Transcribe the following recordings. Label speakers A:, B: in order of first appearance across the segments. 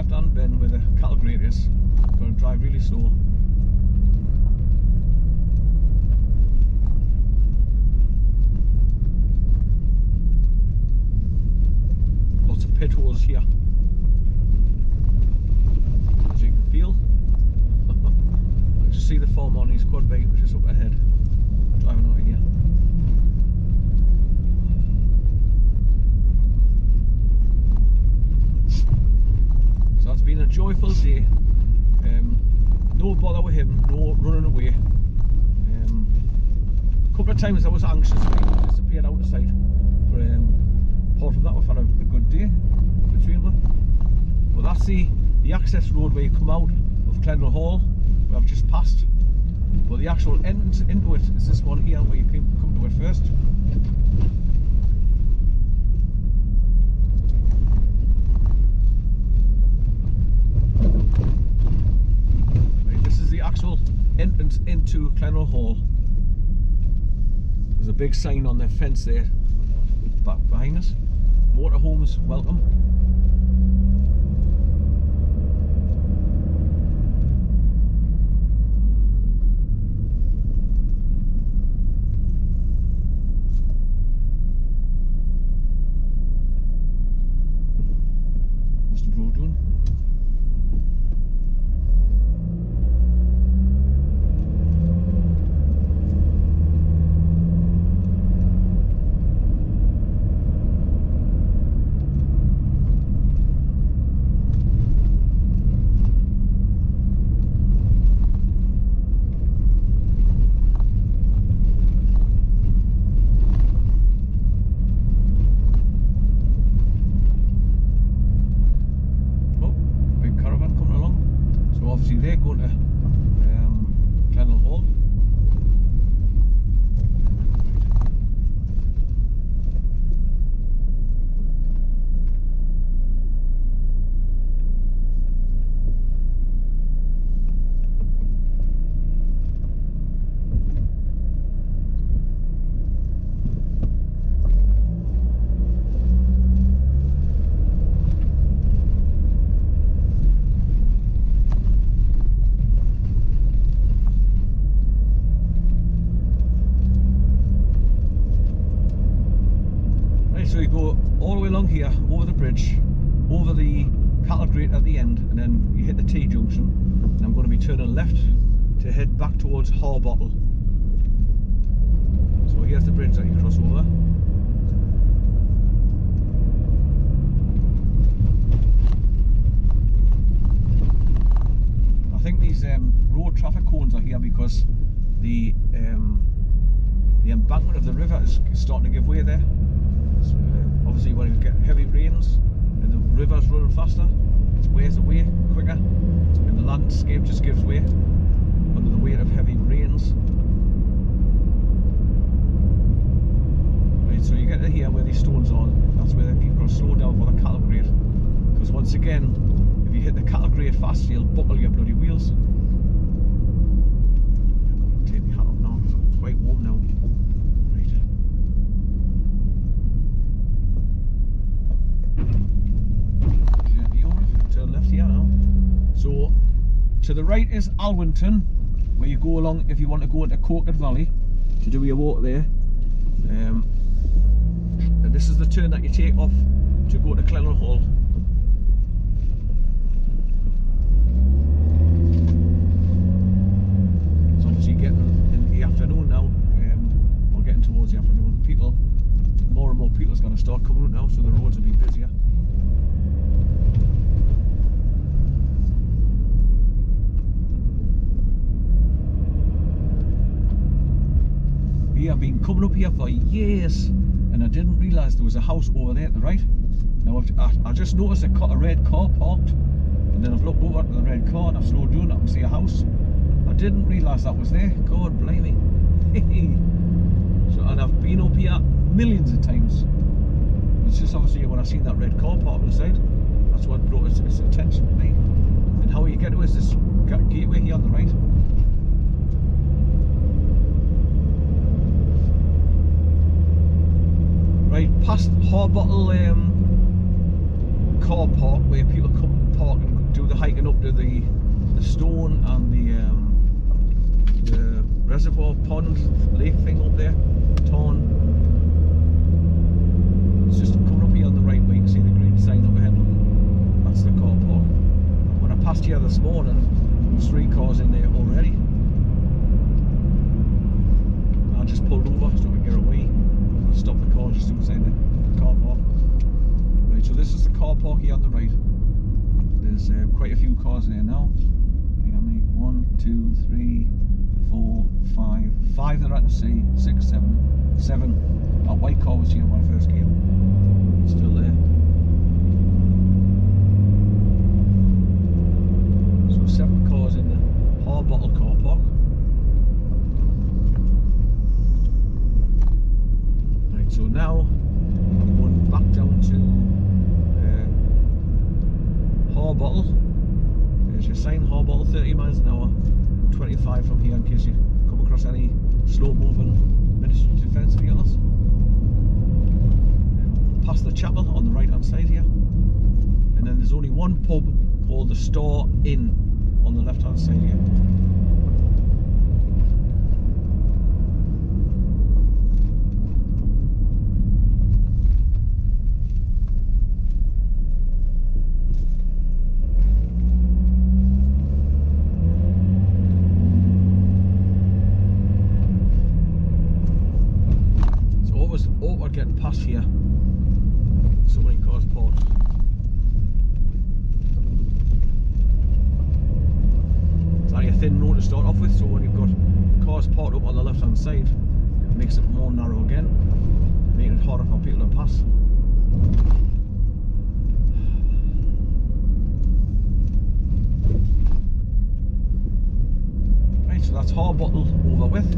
A: left hand bend where the cattle grate is. Got to drive really slow. Lots of pit holes here, as you can feel. I can just see the farm on his quad bike, which is up ahead, driving out of here. So that's been a joyful day. No bother with him, no running away. A couple of times I was anxious when he disappeared out of sight. But apart from that, we've had a good day between them. Well, that's the access road where you come out of Clennel Hall, where I've just passed. But the actual entrance into it is this one here, where you can come to it first. Right, this is the actual entrance into Clennel Hall. There's a big sign on the fence there, back behind us. Motorhomes welcome. What's the bro doing? They're going to Clennel Hall. So you go all the way along here, over the bridge, over the cattle grate at the end, and then you hit the T-junction. And I'm going to be turning left to head back towards Harbottle. So here's the bridge that you cross over. I think these road traffic cones are here because the embankment of the river is starting to give way there. So, obviously when you get heavy rains and the river's running faster, it weighs away quicker and the landscape just gives way under the weight of heavy rains. Right, so you get to here where these stones are, that's where the people are slowed down for the cattle grate. Because once again, if you hit the cattle grate fast, you'll buckle your bloody wheels. I'm going to take my hat off now because it's quite warm now. Turn left here now. So to the right is Alwynton, where you go along if you want to go into Coquet Valley to do your walk there. And this is the turn that you take off to go to Clennel Hall. It's obviously getting in the afternoon now, or getting towards the afternoon. People, more and more people is going to start coming out now, so the roads will be busier. I've been coming up here for years and I didn't realise there was a house over there at the right. Now I just noticed a red car parked, and then I've looked over at the red car and I've slowed down, I can see a house. I didn't realise that was there, God blimey. So, and I've been up here millions of times. It's just obviously when I seen that red car parked on the side, that's what brought its attention to me. And how you get to it is this gateway here on the right. Right past Harbottle car park, where people come and park and do the hiking up to the stone and the reservoir pond lake thing up there, Torn. It's just coming up here on the right way. You can see the green sign up ahead. Look, that's the car park. When I passed here this morning, there was 3 cars in there already. I just pulled over so we can get away. I stopped the car just outside the car park. Right, so this is the car park here on the right. There's quite a few cars in there now. 1, 2, 3, 4, 5. 5 that I can see. 6, 7. That white car was here when I first came. Still there. So 7 cars in the hard bottle car park. Right, so now I'm going back down to hard bottle. There's your sign, hard bottle, 30 miles an hour, 25 from here in case you come across any slow moving ministry defence vehicles. Past the chapel on the right hand side here, and then there's only one pub called the Star Inn on the left hand side here. It's always awkward getting past here. So many cars parked. It's only a thin road to start off with, so when you've got cars parked up on the left hand side, it makes it more narrow again, making it harder for people to pass. Right, so that's Harbottle over with.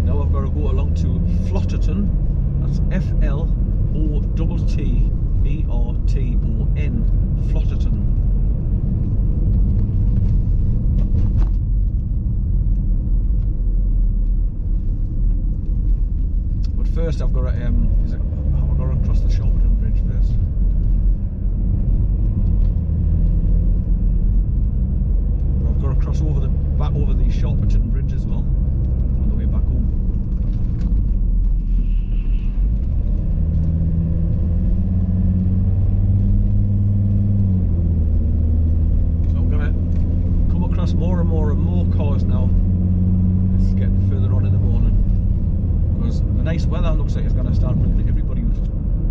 A: Now I've got to go along to Flotterton. That's Flotterton, Flotterton. But first I've got to I've got to cross the Shortton Bridge first. I've got to cross over the Shortton Bridge as well on the way back home. More and more cars now. It's getting further on in the morning because the nice weather looks like it's going to start bringing everybody out,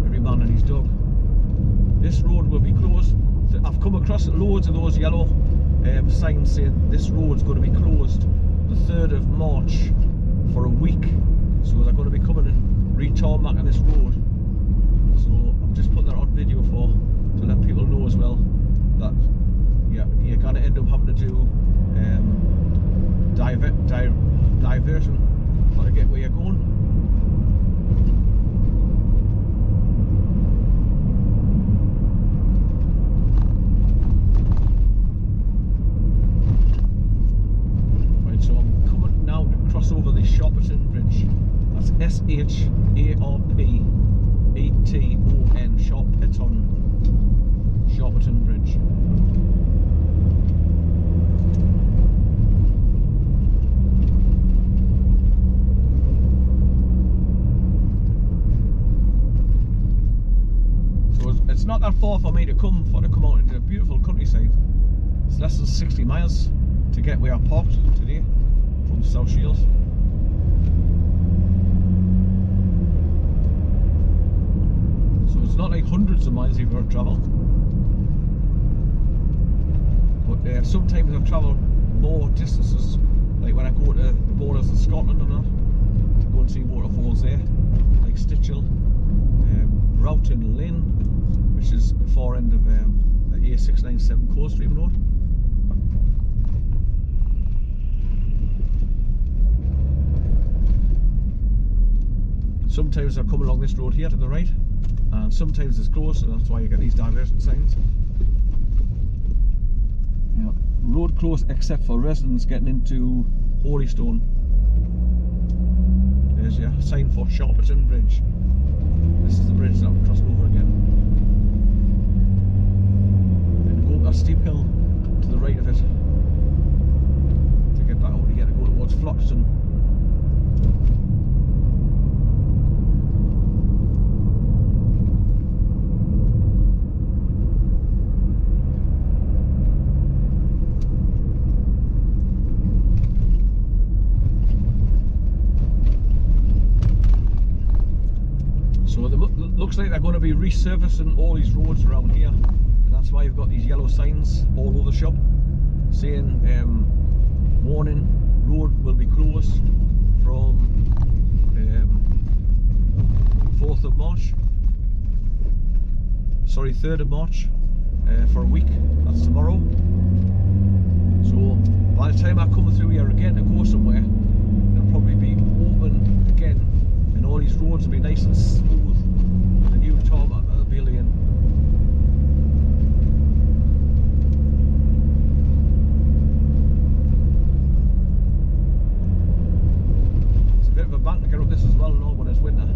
A: every man and his dog. This road will be closed. I've come across loads of those yellow signs saying this road's going to be closed the 3rd of March for a week, so they're going to be coming and re-tarmacking this road. So I'm just putting that on video to let people know as well that you're going to end up having to do diversion to get where you're going. Right, so I'm coming now to cross over the Shortton Bridge. That's S-H-A-R-P-E-T-O-N, Shortton Bridge. It's not that far for me to come out into the beautiful countryside. It's less than 60 miles to get where I parked today from South Shields. So it's not like hundreds of miles you've got to travel. But sometimes I've travelled more distances, like when I go to the borders of Scotland and that, to go and see waterfalls there, like Stitchel, Roughton Lynn, which is the far end of the A697 Coldstream Road. Sometimes I come along this road here to the right, and sometimes it's closed, and that's why you get these diversion signs. Yeah, road closed except for residents getting into Holystone. There's your sign for Shortton Bridge. This is the bridge that I've crossed over again. Then go up that steep hill looks like they're going to be resurfacing all these roads around here, and that's why you've got these yellow signs all over the shop saying warning, road will be closed from 4th of March, sorry 3rd of March, for a week. That's tomorrow. So by the time I come through here again to go somewhere, they'll probably be open again, and all these roads will be nice and smooth with the new tarmac that'll be laying. It's a bit of a bank to get up this as well, no, when it's winter.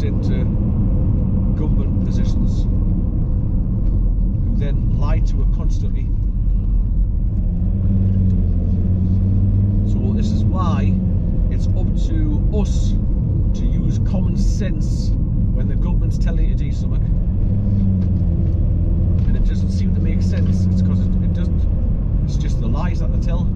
A: Into government positions who then lie to her constantly. So this is why it's up to us to use common sense when the government's telling you to do something and it doesn't seem to make sense. It's because it doesn't. It's just the lies that they tell.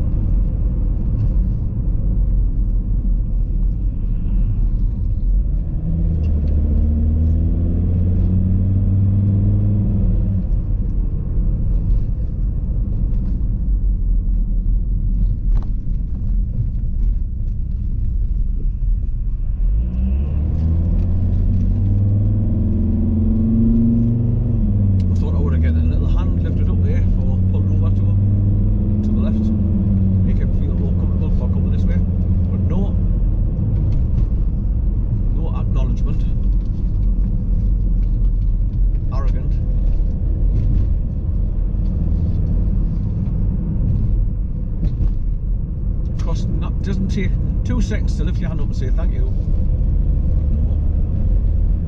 A: Doesn't take 2 seconds to lift your hand up and say thank you. No,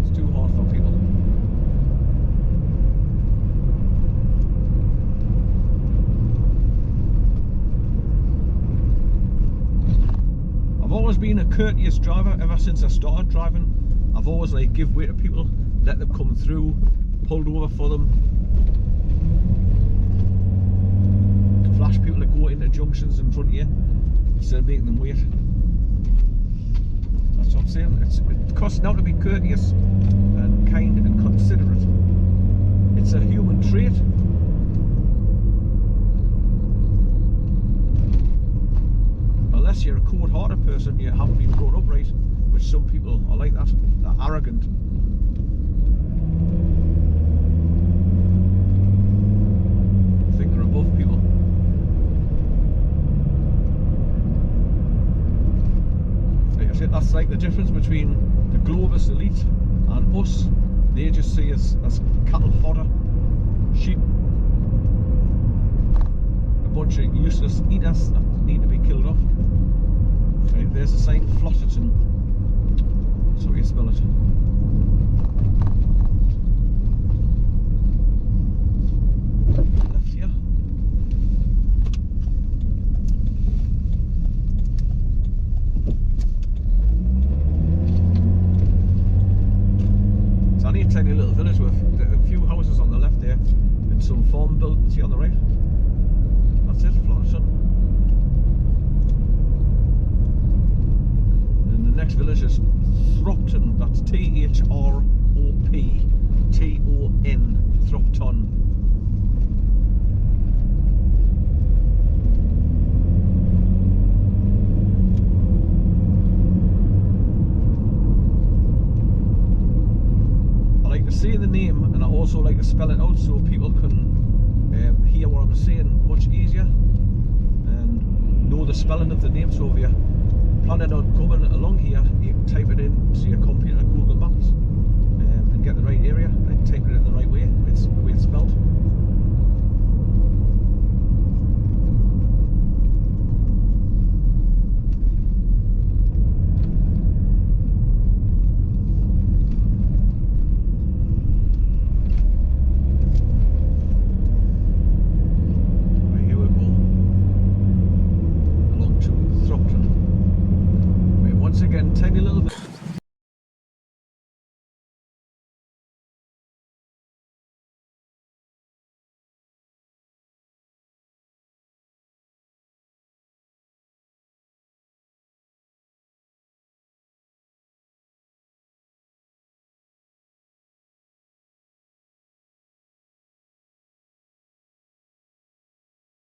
A: it's too hard for people. I've always been a courteous driver ever since I started driving. I've always like give way to people, let them come through, pulled over for them, flash people that go into junctions in front of you instead of making them wait. That's what I'm saying. It costs now to be courteous and kind and considerate. It's a human trait. Unless you're a cold-hearted person, you haven't been brought up right, which some people are like that. They're arrogant. Think they're above people. That's like the difference between the globalist elite and us. They just see us as cattle fodder, sheep, a bunch of useless eaters that need to be killed off. Okay, there's a sign, THROPTON. That's how you spell it. Left here. tiny little village with a few houses on the left there and some farm buildings here on the right. That's it, THROPTON. And the next village is THROPTON. That's THROPTON, THROPTON. Say the name, and I also like to spell it out so people can hear what I'm saying much easier and know the spelling of the name. So if you're planning on coming along here, you can type it in to your computer, Google Maps.